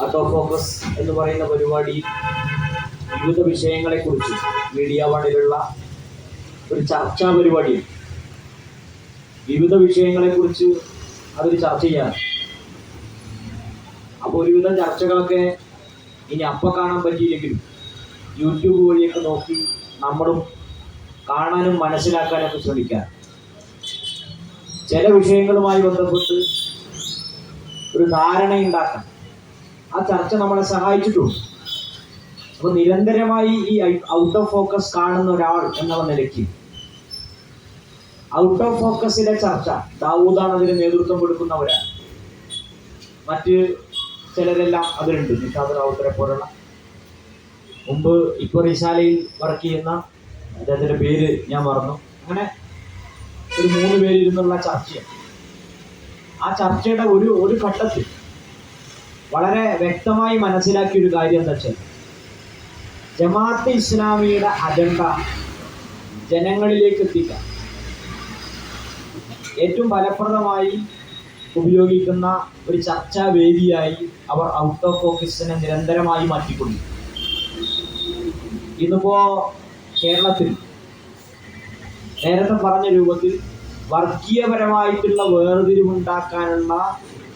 Auto focus എന്ന് പറയുന്ന പരിപാടി വിവിധ വിഷയങ്ങളെക്കുറിച്ച് മീഡിയ വണിലുള്ള ഒരു ചർച്ചാ പരിപാടിയാണ്. വിവിധ വിഷയങ്ങളെക്കുറിച്ച് അതൊരു ചർച്ച ചെയ്യാണ്. അപ്പോൾ ഒരുവിധം ചർച്ചകളൊക്കെ ഇനി കാണാൻ പറ്റിയില്ലെങ്കിലും യൂട്യൂബ് വഴിയൊക്കെ നോക്കി നമ്മളും കാണാനും മനസ്സിലാക്കാനൊക്കെ ശ്രമിക്കാം. ചില വിഷയങ്ങളുമായി ബന്ധപ്പെട്ട് ഒരു ധാരണയുണ്ടാക്കാൻ ആ ചർച്ച നമ്മളെ സഹായിച്ചിട്ടുണ്ട്. അപ്പോൾ നിരന്തരമായി ഈ ഔട്ട് ഓഫ് ഫോക്കസ് കാണുന്ന ഒരാൾ എന്നുള്ള നിലയ്ക്ക് ഔട്ട് ഓഫ് ഫോക്കസിലെ ചർച്ച ദാവൂദാണ് അതിന് നേതൃത്വം കൊടുക്കുന്നവരാണ്. മറ്റ് ചിലരെല്ലാം അതിലുണ്ട്. നിഷാദ് റാവുത്തരെ പോലുള്ള മുമ്പ് ഇപ്പോൾ റിസാലയിൽ വർക്ക് ചെയ്യുന്ന അദ്ദേഹത്തിൻ്റെ പേര് ഞാൻ മറന്നു. അങ്ങനെ ഒരു 3 പേരിരുന്നുള്ള ചർച്ചയാണ്. ആ ചർച്ചയുടെ ഒരു ഘട്ടത്തിൽ വളരെ വ്യക്തമായി മനസ്സിലാക്കിയൊരു കാര്യം എന്താ വെച്ചാൽ, ജമാഅത്തെ ഇസ്ലാമിയുടെ അജണ്ട ജനങ്ങളിലേക്ക് എത്തിക്കാൻ ഏറ്റവും ഫലപ്രദമായി ഉപയോഗിക്കുന്ന ഒരു ചർച്ചാ വേദിയായി അവർ ഔട്ട് ഓഫ് ഫോക്കസിനെ നിരന്തരമായി മാറ്റിക്കൊണ്ടു. ഇന്നിപ്പോ കേരളത്തിൽ നേരത്തെ പറഞ്ഞ രൂപത്തിൽ വർഗീയപരമായിട്ടുള്ള വേർതിരിവുണ്ടാക്കാനുള്ള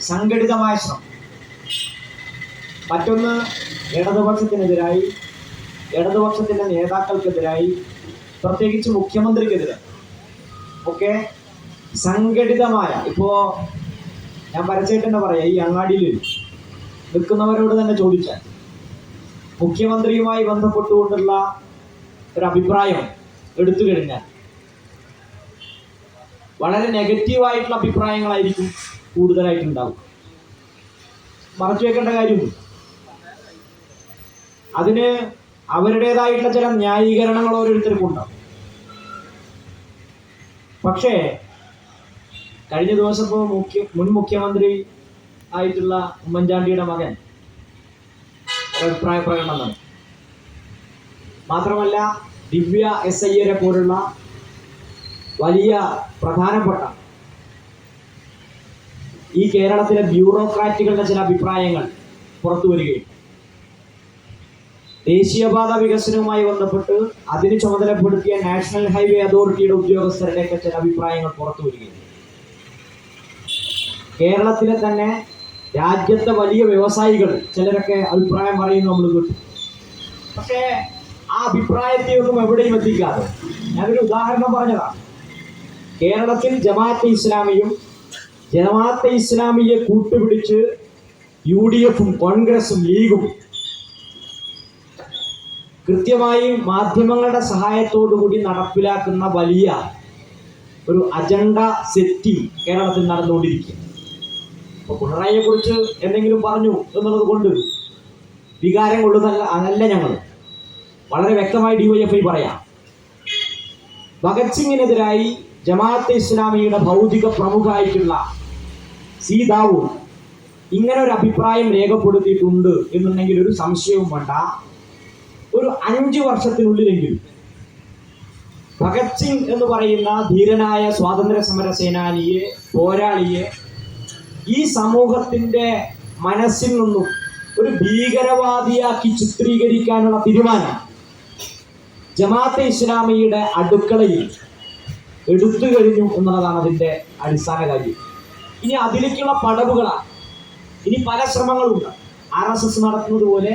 സംഘടിതമായ ശ്രമം, മറ്റൊന്ന് ഇടതുപക്ഷത്തിനെതിരായി, ഇടതുപക്ഷത്തിൻ്റെ നേതാക്കൾക്കെതിരായി, പ്രത്യേകിച്ച് മുഖ്യമന്ത്രിക്കെതിരായി ഒക്കെ സംഘടിതമായ, ഇപ്പോൾ ഞാൻ പരസ്യമായിട്ട് പറയാം, ഈ അങ്ങാടിയിൽ നിൽക്കുന്നവരോട് തന്നെ ചോദിച്ചാൽ മുഖ്യമന്ത്രിയുമായി ബന്ധപ്പെട്ടുകൊണ്ടുള്ള ഒരു അഭിപ്രായം എടുത്തു കഴിഞ്ഞാൽ വളരെ നെഗറ്റീവായിട്ടുള്ള അഭിപ്രായങ്ങളായിരിക്കും കൂടുതലായിട്ടുണ്ടാവും. മറച്ചു വെക്കേണ്ട കാര്യമുണ്ട്. അതിന് അവരുടേതായിട്ടുള്ള ചില ന്യായീകരണങ്ങൾ ഓരോരുത്തർക്കും ഉണ്ടാവും. പക്ഷേ കഴിഞ്ഞ ദിവസം ഇപ്പോൾ മുൻ മുഖ്യമന്ത്രി ആയിട്ടുള്ള ഉമ്മൻചാണ്ടിയുടെ മകൻ അഭിപ്രായ പ്രകടനം നടത്തി. മാത്രമല്ല ദിവ്യ SIയെ പോലുള്ള വലിയ പ്രധാനപ്പെട്ട ഈ കേരളത്തിലെ ബ്യൂറോക്രാറ്റുകളുടെ ചില അഭിപ്രായങ്ങൾ പുറത്തു വരികയും ദേശീയപാത വികസനവുമായി ബന്ധപ്പെട്ട് അതിന് ചുമതലപ്പെടുത്തിയ നാഷണൽ ഹൈവേ അതോറിറ്റിയുടെ ഉദ്യോഗസ്ഥരുടെയൊക്കെ ചില അഭിപ്രായങ്ങൾ പുറത്തു വരികയും കേരളത്തിലെ തന്നെ രാജ്യത്തെ വലിയ വ്യവസായികൾ ചിലരൊക്കെ അഭിപ്രായം പറയുന്നു നമ്മൾ കേട്ടു. പക്ഷേ ആ അഭിപ്രായത്തെ ഒന്നും എവിടെയും എത്തിക്കാതെ ഞാനൊരു ഉദാഹരണം പറഞ്ഞതാണ്. കേരളത്തിൽ ജമാഅത്തെ ഇസ്ലാമിയെ കൂട്ടുപിടിച്ച് UDFും കോൺഗ്രസും ലീഗും കൃത്യമായി മാധ്യമങ്ങളുടെ സഹായത്തോടുകൂടി നടപ്പിലാക്കുന്ന വലിയ ഒരു അജണ്ട സെറ്റിംഗ് കേരളത്തിൽ നടന്നുകൊണ്ടിരിക്കുക. അപ്പോൾ പിണറായിയെ കുറിച്ച് എന്തെങ്കിലും പറഞ്ഞു എന്നുള്ളത് കൊണ്ട് വികാരം കൊള്ളുന്നല്ല, അതല്ല. ഞങ്ങൾ വളരെ വ്യക്തമായി DYFI പറയാം. ഭഗത് സിംഗിനെതിരായി ജമാഅത്തെ ഇസ്ലാമിയുടെ ഭൗതിക പ്രമുഖായിട്ടുള്ള സി ദാവൂദ് ഇങ്ങനെ ഒരു അഭിപ്രായം രേഖപ്പെടുത്തിയിട്ടുണ്ട് എന്നുണ്ടെങ്കിൽ ഒരു സംശയവും വേണ്ട, ഒരു 5 വർഷത്തിനുള്ളിലെങ്കിലും ഭഗത് സിംഗ് എന്ന് പറയുന്ന ധീരനായ സ്വാതന്ത്ര്യ സമര സേനാനിയെ, പോരാളിയെ ഈ സമൂഹത്തിൻ്റെ മനസ്സിൽ നിന്നും ഒരു ഭീകരവാദിയാക്കി ചിത്രീകരിക്കാനുള്ള തീരുമാനം ജമാഅത്തെ ഇസ്ലാമിയുടെ അടുക്കളയിൽ എടുത്തു കഴിഞ്ഞു എന്നുള്ളതാണ് അതിൻ്റെ അടിസ്ഥാന കാര്യം. ഇനി അതിലേക്കുള്ള പടവുകളാണ്. ഇനി പല ശ്രമങ്ങളുണ്ട്. RSS നടത്തുന്നത് പോലെ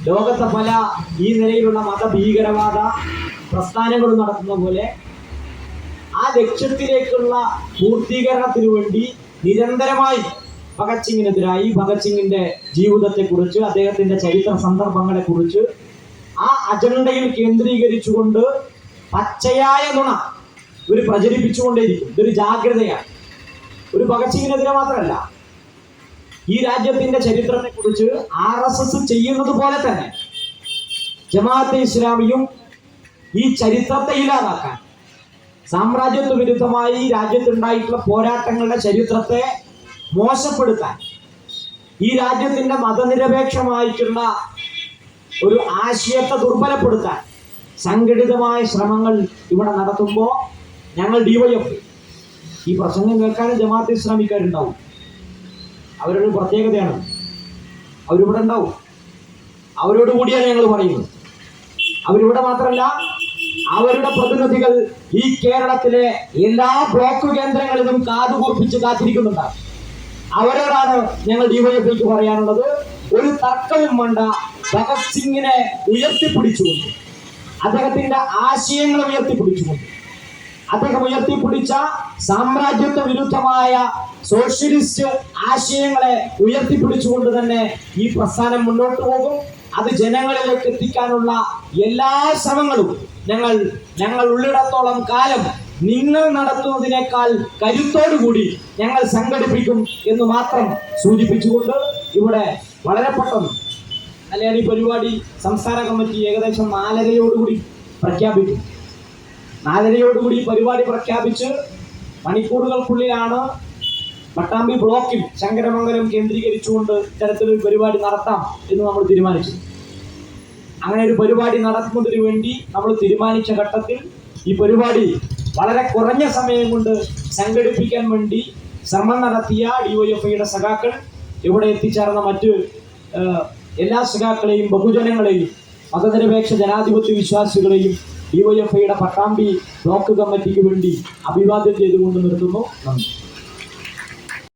ലോകത്തെ പല ഈ നിലയിലുള്ള മതഭീകരവാദ പ്രസ്ഥാനങ്ങളും നടത്തുന്ന പോലെ ആ ലക്ഷ്യത്തിലേക്കുള്ള പൂർത്തീകരണത്തിനു വേണ്ടി നിരന്തരമായി ഭഗത് സിംഗിനെതിരായി, ഭഗത് സിംഗിന്റെ ജീവിതത്തെക്കുറിച്ച്, അദ്ദേഹത്തിന്റെ ചരിത്ര സന്ദർഭങ്ങളെക്കുറിച്ച് ആ അജണ്ടയിൽ കേന്ദ്രീകരിച്ചുകൊണ്ട് പച്ചയായ നുണ ഇവർ പ്രചരിപ്പിച്ചുകൊണ്ടേയിരിക്കും. ഇതൊരു ജാഗ്രതയാണ്. ഒരു ഭഗത് സിംഗിനെതിരെ മാത്രമല്ല, ഈ രാജ്യത്തിന്റെ ചരിത്രത്തെക്കുറിച്ച് RSS ചെയ്യുന്നത് പോലെ തന്നെ ജമാഅത്തെ ഇസ്ലാമിയും ഈ ചരിത്രത്തെ ഇല്ലാതാക്കാൻ, സാമ്രാജ്യത്വ വിരുദ്ധമായി രാജ്യത്തുണ്ടായിട്ടുള്ള പോരാട്ടങ്ങളുടെ ചരിത്രത്തെ മോശപ്പെടുത്താൻ, ഈ രാജ്യത്തിന്റെ മതനിരപേക്ഷമായിട്ടുള്ള ഒരു ആശയത്തെ ദുർബലപ്പെടുത്താൻ സംഘടിതമായ ശ്രമങ്ങൾ ഇവിടെ നടത്തുമ്പോൾ ഞങ്ങൾ DYFI ഈ പ്രസംഗം കേൾക്കാനും ജമാഅത്തെ ഇസ്ലാമിക്കാരുണ്ടാവും. അവരൊരു പ്രത്യേകതയാണ്. അവരിവിടെ ഉണ്ടാവും. അവരോട് കൂടിയാണ് ഞങ്ങൾ പറയുന്നത്. അവരിവിടെ മാത്രമല്ല, അവരുടെ പ്രതിനിധികൾ ഈ കേരളത്തിലെ എല്ലാ ബ്ലോക്ക് കേന്ദ്രങ്ങളിലും കാതുകൂർപ്പിച്ച് കാത്തിരിക്കുന്നുണ്ടാവും. അവരോടാണ് ഞങ്ങൾ ഡിവൈഎഫ്ഐക്ക് പറയാനുള്ളത്, ഒരു തർക്കവും വേണ്ട. ഭഗത് സിംഗിനെ ഉയർത്തിപ്പിടിച്ചുകൊണ്ട്, അദ്ദേഹത്തിന്റെ ആശയങ്ങൾ ഉയർത്തിപ്പിടിച്ചുകൊണ്ട്, അദ്ദേഹം ഉയർത്തിപ്പിടിച്ച സാമ്രാജ്യത്വ വിരുദ്ധമായ സോഷ്യലിസ്റ്റ് ആശയങ്ങളെ ഉയർത്തിപ്പിടിച്ചുകൊണ്ട് തന്നെ ഈ പ്രസ്ഥാനം മുന്നോട്ട് പോകും. അത് ജനങ്ങളിലേക്ക് എത്തിക്കാനുള്ള എല്ലാ ശ്രമങ്ങളും ഞങ്ങൾ ഉള്ളിടത്തോളം കാലം നിങ്ങൾ നടത്തുന്നതിനേക്കാൾ കരുത്തോടുകൂടി ഞങ്ങൾ സംഘടിപ്പിക്കും എന്ന് മാത്രം സൂചിപ്പിച്ചുകൊണ്ട് ഇവിടെ വളരെ പെട്ടെന്ന് അല്ലെങ്കിൽ ഈ പരിപാടി സംസ്ഥാന കമ്മിറ്റി ഏകദേശം 4:30 പ്രഖ്യാപിക്കും. 4:30 പരിപാടി പ്രഖ്യാപിച്ച് മണിക്കൂറുകൾക്കുള്ളിലാണ് പട്ടാമ്പി ബ്ലോക്കിൽ ശങ്കരമംഗലം കേന്ദ്രീകരിച്ചുകൊണ്ട് ഇത്തരത്തിലൊരു പരിപാടി നടത്താം എന്ന് നമ്മൾ തീരുമാനിച്ചു. അങ്ങനെ ഒരു പരിപാടി നടത്തുന്നതിന് വേണ്ടി നമ്മൾ തീരുമാനിച്ച ഘട്ടത്തിൽ ഈ പരിപാടി വളരെ കുറഞ്ഞ സമയം കൊണ്ട് സംഘടിപ്പിക്കാൻ വേണ്ടി ശ്രമം നടത്തിയ ഡിവൈഎഫ്ഐയുടെ സഖാക്കൾ, ഇവിടെ എത്തിച്ചേർന്ന മറ്റ് എല്ലാ സഖാക്കളെയും ബഹുജനങ്ങളെയും മതനിരപേക്ഷ ജനാധിപത്യ വിശ്വാസികളെയും ഡിവൈഎഫ്ഐയുടെ പട്ടാമ്പി ബ്ലോക്ക് കമ്മിറ്റിക്ക് വേണ്ടി അഭിവാദ്യം ചെയ്തുകൊണ്ട് നിർത്തുന്നു. നന്ദി.